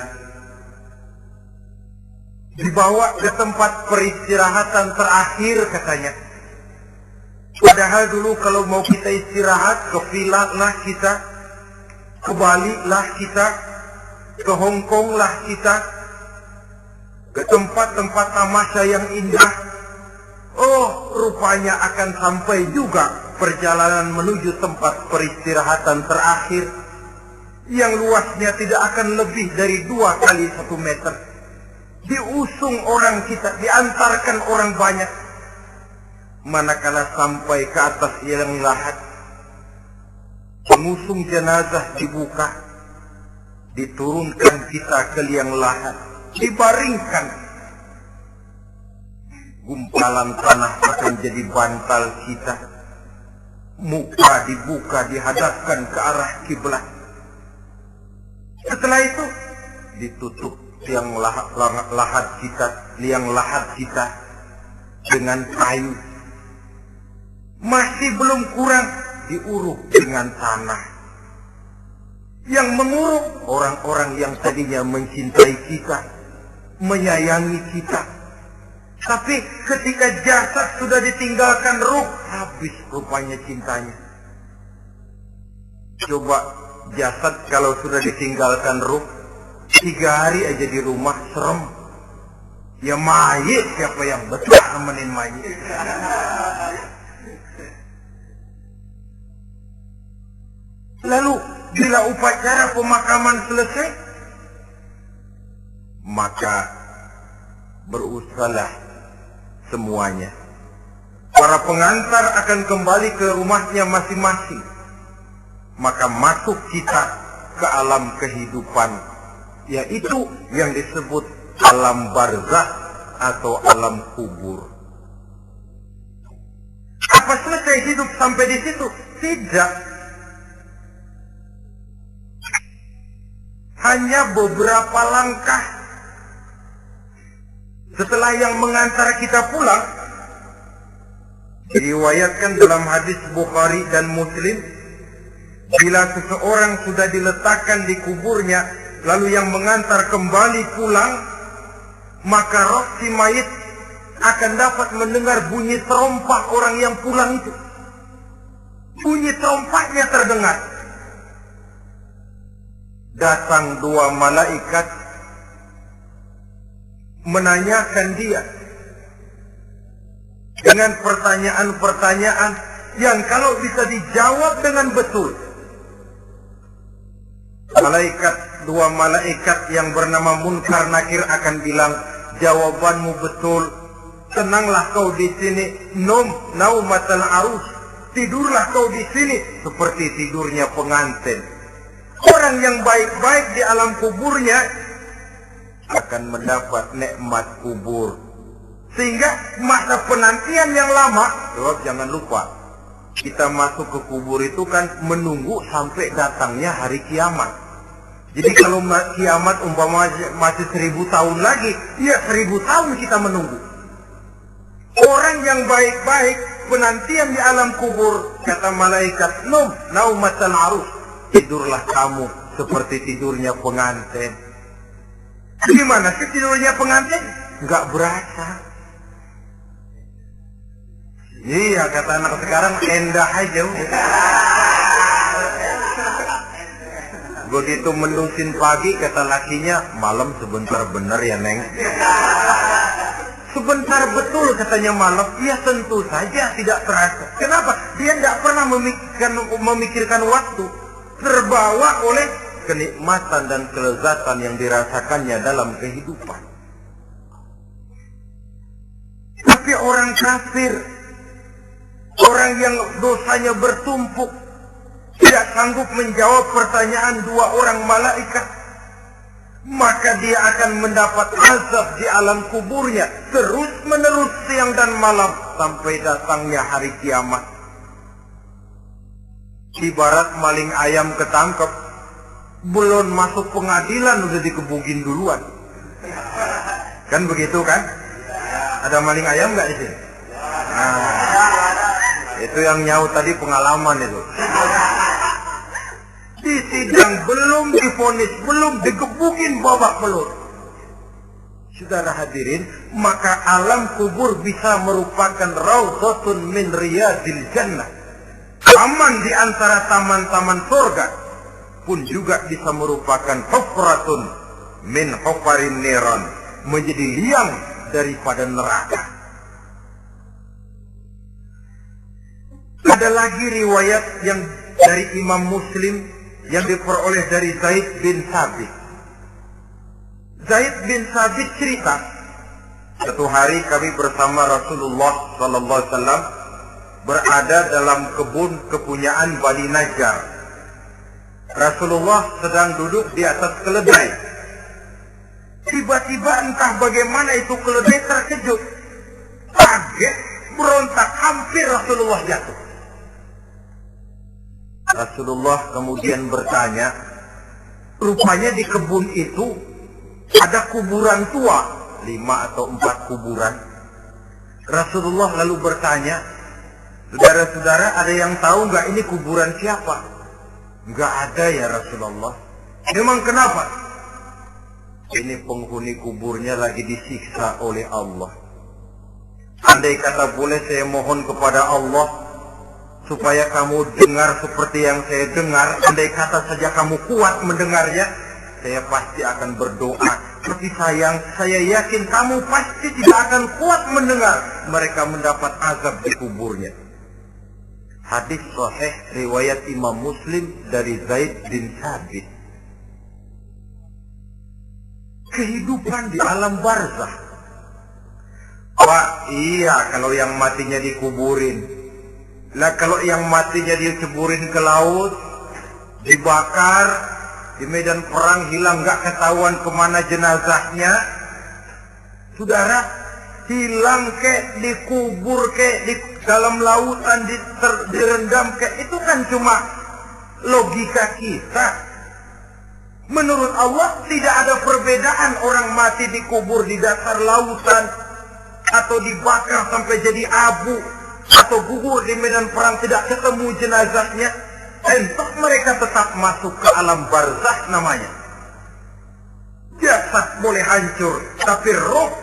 Speaker 1: dibawa ke tempat peristirahatan terakhir katanya. Padahal dulu kalau mau kita istirahat, ke villa lah kita, ke Bali lah kita, ke Hong Kong lah kita, ke tempat-tempat tamasya yang indah. Oh, rupanya akan sampai juga perjalanan menuju tempat peristirahatan terakhir, yang luasnya tidak akan lebih dari 2 kali 1 meter. Diusung orang kita, diantarkan orang banyak. Manakala sampai ke atas yang lahat, pengusung jenazah dibuka, diturunkan kita ke liang lahat, dibaringkan. Gumpalan tanah akan jadi bantal kita. Muka dibuka, dihadapkan ke arah kiblat. Setelah itu ditutup liang lahat kita dengan kayu. Masih belum kurang, diuruk dengan tanah. Yang menguruk orang-orang yang tadinya mencintai kita, menyayangi kita. Tapi ketika jasad sudah ditinggalkan ruh, habis rupanya cintanya. Coba jasad kalau sudah ditinggalkan ruh, 3 hari aja di rumah serem. Ya mayit, siapa yang betah nemenin mayit? Lalu bila upacara pemakaman selesai, maka berusahalah semuanya. Para pengantar akan kembali ke rumahnya masing-masing. Maka masuk kita ke alam kehidupan, yaitu yang disebut alam barzakh atau alam kubur. Apa selesai hidup sampai di situ? Tidak. Hanya beberapa langkah setelah yang mengantar kita pulang, diriwayatkan dalam hadis Bukhari dan Muslim, bila seseorang sudah diletakkan di kuburnya, lalu yang mengantar kembali pulang, maka roh si mayit akan dapat mendengar bunyi terompah orang yang pulang itu. Bunyi terompahnya terdengar. Datang 2 malaikat menanyakan dia dengan pertanyaan-pertanyaan yang kalau bisa dijawab dengan betul. Dua malaikat yang bernama Munkar Nakir akan bilang, jawabanmu betul, tenanglah kau di sini, naumatal arus, tidurlah kau di sini seperti tidurnya pengantin. Orang yang baik-baik di alam kuburnya akan mendapat nikmat kubur. Sehingga masa penantian yang lama, jangan lupa, kita masuk ke kubur itu kan menunggu sampai datangnya hari kiamat. Jadi kalau kiamat umpama masih 1000 tahun lagi, ya 1000 tahun kita menunggu. Orang yang baik-baik, penantian di alam kubur, kata malaikat, naumatal arus, tidurlah kamu seperti tidurnya pengantin. Gimana sih tidurnya pengantin? Nggak berasa. Iya, kata anak sekarang, endah aja. Begitu mendusin pagi, kata lakinya, malam sebentar bener ya Neng. Sebentar betul katanya malam. Ya tentu saja tidak terasa. Kenapa? Dia tidak pernah memikirkan waktu. Terbawa oleh kenikmatan dan kelezatan yang dirasakannya dalam kehidupan. Tapi orang kafir, orang yang dosanya bertumpuk, tidak sanggup menjawab pertanyaan dua orang malaikat, maka dia akan mendapat azab di alam kuburnya terus menerus siang dan malam sampai datangnya hari kiamat. Ibarat maling ayam ketangkep, belum masuk pengadilan udah dikebukin duluan. Kan begitu kan? Ada maling ayam nggak di sini? Nah, itu yang nyaut tadi pengalaman itu. Di sidang belum divonis, belum digebukin babak belur. Saudara hadirin, maka alam kubur bisa merupakan raudhatun min riyadil jannah. Taman di antara taman-taman surga pun juga bisa merupakan hufratun min hufarin niran, menjadi liang daripada neraka. Ada lagi riwayat yang dari Imam Muslim yang diperoleh dari Zaid bin Sabit. Zaid bin Sabit cerita, satu hari kami bersama Rasulullah SAW berada dalam kebun kepunyaan Bani Najjar. Rasulullah sedang duduk di atas keledai. Tiba-tiba entah bagaimana itu keledai terkejut, kaget, berontak, hampir Rasulullah jatuh. Rasulullah kemudian bertanya, rupanya di kebun itu ada kuburan tua, 5 atau 4 kuburan. Rasulullah lalu bertanya, saudara-saudara ada yang tahu nggak ini kuburan siapa? Nggak ada ya Rasulullah. Memang kenapa? Ini penghuni kuburnya lagi disiksa oleh Allah. Andai kata boleh saya mohon kepada Allah supaya kamu dengar seperti yang saya dengar, andai kata saja kamu kuat mendengarnya, saya pasti akan berdoa. Tapi sayang, saya yakin kamu pasti tidak akan kuat mendengar mereka mendapat azab di kuburnya. Hadis sahih riwayat Imam Muslim dari Zaid bin Sabit. Kehidupan di alam barzakh. Wah, iya kalau yang matinya dikuburin. Lah kalau yang matinya diceburin ke laut, dibakar, di medan perang hilang nggak ketahuan kemana jenazahnya. Saudara, hilang kek, dikubur kek, di dalam lautan direndam kek, itu kan cuma logika kita. Menurut Allah tidak ada perbedaan orang mati dikubur di dasar lautan atau dibakar sampai jadi abu, atau gugur di medan perang tidak ketemu jenazahnya, entah mereka tetap masuk ke alam barzakh namanya. Jasad boleh hancur, tapi roh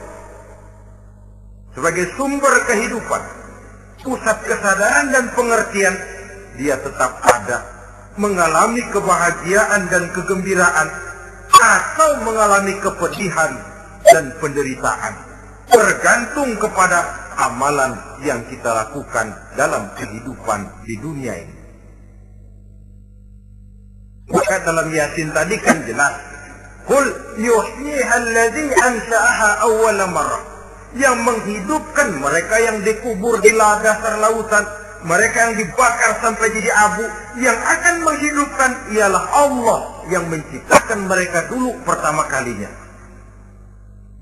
Speaker 1: sebagai sumber kehidupan, pusat kesadaran dan pengertian, dia tetap ada, mengalami kebahagiaan dan kegembiraan, atau mengalami kepedihan dan penderitaan, bergantung kepada amalan yang kita lakukan dalam kehidupan di dunia ini. Maka dalam Yasin tadi kan jelas, Qul yuhyiha alladhi ansha'aha awwala marrah. Yang menghidupkan mereka yang dikubur di dasar lautan, mereka yang dibakar sampai jadi abu, yang akan menghidupkan ialah Allah yang menciptakan mereka dulu pertama kalinya.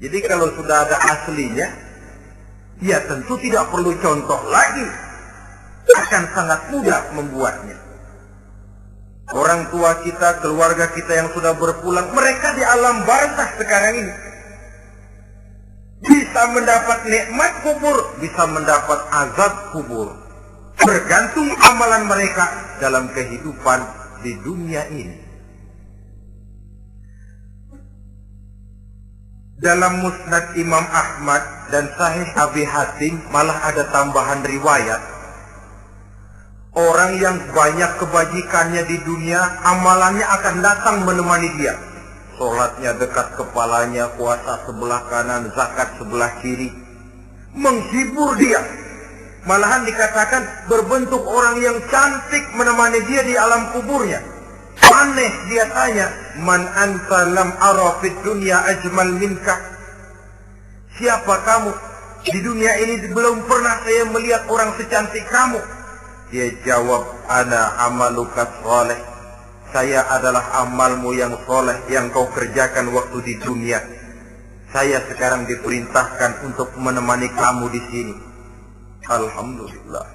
Speaker 1: Jadi kalau sudah ada aslinya, ya tentu tidak perlu contoh lagi, akan sangat mudah membuatnya. Orang tua kita, keluarga kita yang sudah berpulang, mereka di alam barzakh sekarang ini bisa mendapat nikmat kubur, bisa mendapat azab kubur. Bergantung amalan mereka dalam kehidupan di dunia ini. Dalam Musnad Imam Ahmad dan Sahih Abi Hatim malah ada tambahan riwayat. Orang yang banyak kebajikannya di dunia, amalannya akan datang menemani dia. Sholatnya dekat kepalanya, puasa sebelah kanan, zakat sebelah kiri. Menghibur dia. Malahan dikatakan berbentuk orang yang cantik menemani dia di alam kuburnya. Aneh dia tanya, man anta lam ara fid dunya ajmal minka. Siapa kamu? Di dunia ini belum pernah saya melihat orang secantik kamu. Dia jawab, ana amaluka sholeh. Saya adalah amalmu yang soleh yang kau kerjakan waktu di dunia. Saya sekarang diperintahkan untuk menemani kamu di sini. Alhamdulillah.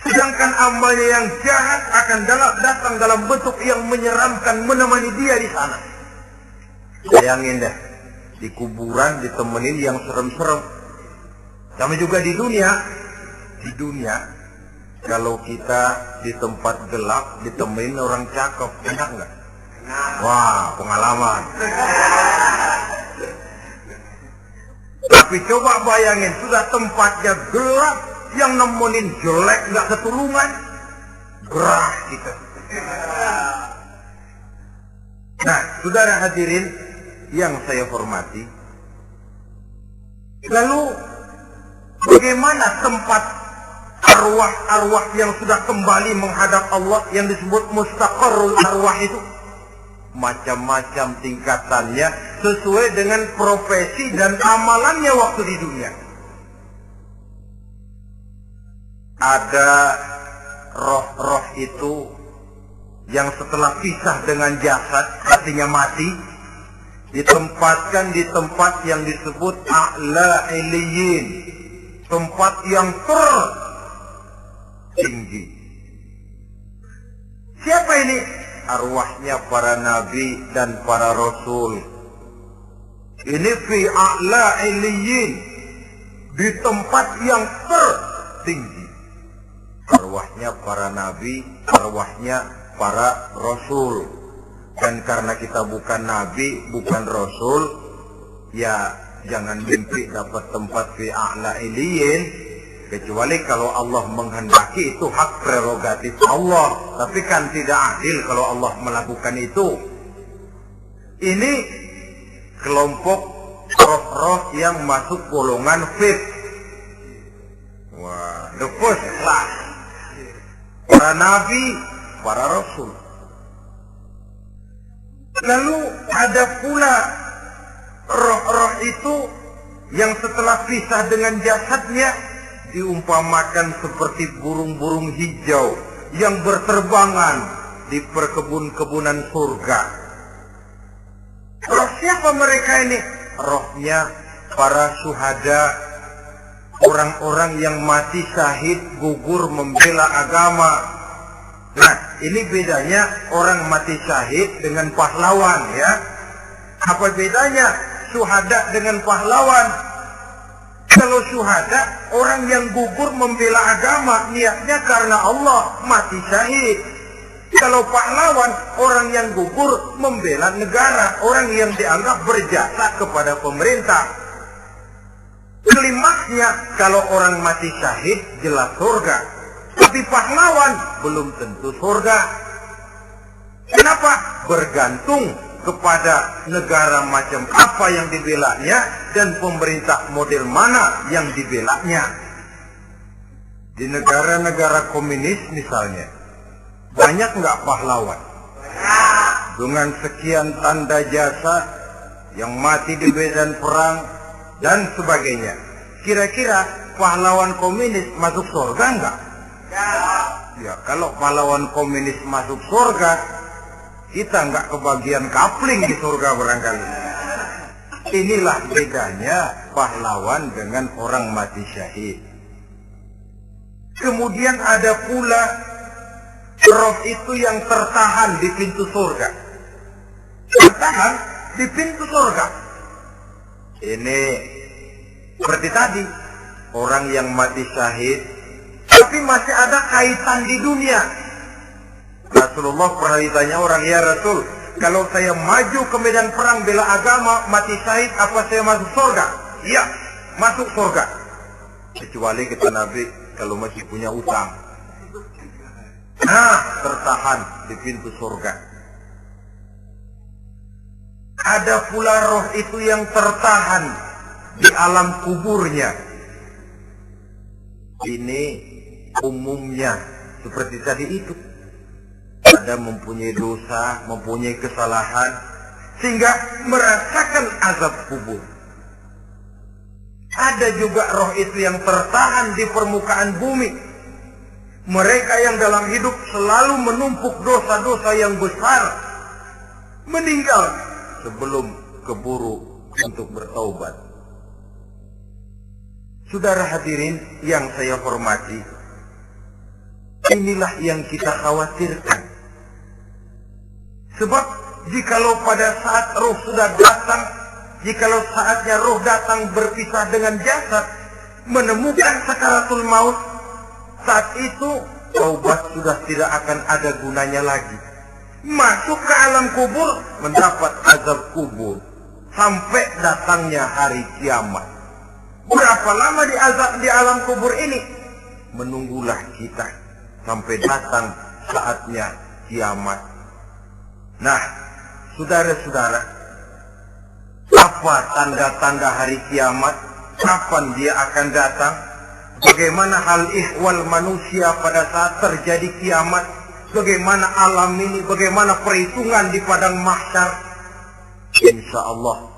Speaker 1: Sedangkan amalnya yang jahat akan datang dalam bentuk yang menyeramkan menemani dia di sana. Bayangin deh, di kuburan ditemenin yang serem-serem. Sama juga di dunia. Di dunia, kalau kita di tempat gelap ditemenin orang cakep, enak nggak? Wah, pengalaman. Tapi coba bayangin, sudah tempatnya gelap, yang nemenin jelek nggak ketulungan, gerah kita. Nah, saudara hadirin yang saya hormati, lalu bagaimana tempat arwah-arwah yang sudah kembali menghadap Allah yang disebut mustaqarrul arwah itu? Macam-macam tingkatannya sesuai dengan profesi dan amalannya waktu di dunia. Ada roh-roh itu yang setelah pisah dengan jasad, artinya mati, ditempatkan di tempat yang disebut a'la iliyin, tempat yang tertinggi. Siapa ini? Arwahnya para nabi dan para rasul. Ini fi a'la iliyin, di tempat yang tertinggi. Arwahnya para nabi, arwahnya para rasul. Dan karena kita bukan nabi, bukan rasul, ya jangan mimpi dapat tempat fi a'la iliyin, kecuali kalau Allah menghendaki. Itu hak prerogatif Allah. Tapi kan tidak adil kalau Allah melakukan itu. Ini kelompok roh-roh yang masuk golongan fit. Wah, the first class. Para nabi, para rasul. Lalu ada pula roh-roh itu yang setelah pisah dengan jasadnya diumpamakan seperti burung-burung hijau yang berterbangan di perkebun-kebunan surga. Roh siapa mereka ini? Rohnya para syuhada, orang-orang yang mati syahid gugur membela agama. Nah, ini bedanya orang mati syahid dengan pahlawan, ya. Apa bedanya syuhada dengan pahlawan? Kalau syuhada, orang yang gugur membela agama, niatnya karena Allah, mati syahid. Kalau pahlawan, orang yang gugur membela negara, orang yang dianggap berjasa kepada pemerintah. Klimaksnya, kalau orang mati syahid, jelas surga. Tapi pahlawan, belum tentu surga. Kenapa? Bergantung kepada negara macam apa yang dibelanya dan pemerintah model mana yang dibelanya. Di negara-negara komunis misalnya, banyak nggak pahlawan? Dengan sekian tanda jasa yang mati di medan perang dan sebagainya. Kira-kira pahlawan komunis masuk surga nggak? Ya, kalau pahlawan komunis masuk surga, kita nggak kebagian kapling di surga barangkali. Inilah bedanya pahlawan dengan orang mati syahid. Kemudian ada pula roh itu yang tertahan di pintu surga. Tertahan di pintu surga. Ini seperti tadi, orang yang mati syahid, tapi masih ada kaitan di dunia. Rasulullah pernah ditanya orang, ya Rasul, kalau saya maju ke medan perang bela agama, mati syahid, apa saya masuk surga? Iya, masuk surga. Kecuali kata Nabi, kalau masih punya utang. Nah, tertahan di pintu surga. Ada pula roh itu yang tertahan di alam kuburnya. Ini umumnya seperti tadi itu. Ada mempunyai dosa, mempunyai kesalahan, sehingga merasakan azab kubur. Ada juga roh itu yang tertahan di permukaan bumi. Mereka yang dalam hidup selalu menumpuk dosa-dosa yang besar, meninggal sebelum keburu untuk bertaubat. Saudara hadirin yang saya hormati, inilah yang kita khawatirkan. Sebab jikalau pada saat roh sudah datang, jikalau saatnya roh datang berpisah dengan jasad, menemukan sakaratul maut, saat itu taubat sudah tidak akan ada gunanya lagi. Masuk ke alam kubur, mendapat azab kubur, sampai datangnya hari kiamat. Berapa lama di alam kubur ini? Menunggulah kita sampai datang saatnya kiamat. Nah, saudara-saudara, apa tanda-tanda hari kiamat? Kapan dia akan datang? Bagaimana hal ihwal manusia pada saat terjadi kiamat? Bagaimana alam ini? Bagaimana perhitungan di padang mahsyar? Insya Allah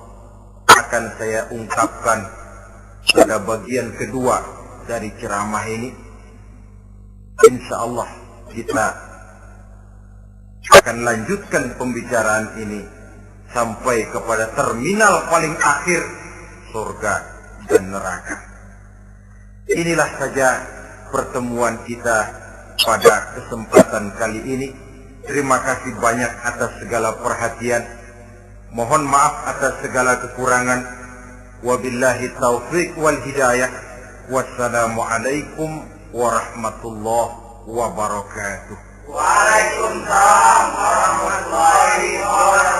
Speaker 1: akan saya ungkapkan pada bagian kedua dari ceramah ini. Insya Allah kita akan lanjutkan pembicaraan ini sampai kepada terminal paling akhir, surga dan neraka. Inilah saja pertemuan kita pada kesempatan kali ini. Terima kasih banyak atas segala perhatian. Mohon maaf atas segala kekurangan. Wabillahi taufiq wal hidayah. Wassalamualaikum warahmatullahi wabarakatuh.
Speaker 2: Waalaikumsalam warahmatullahi wabarakatuh.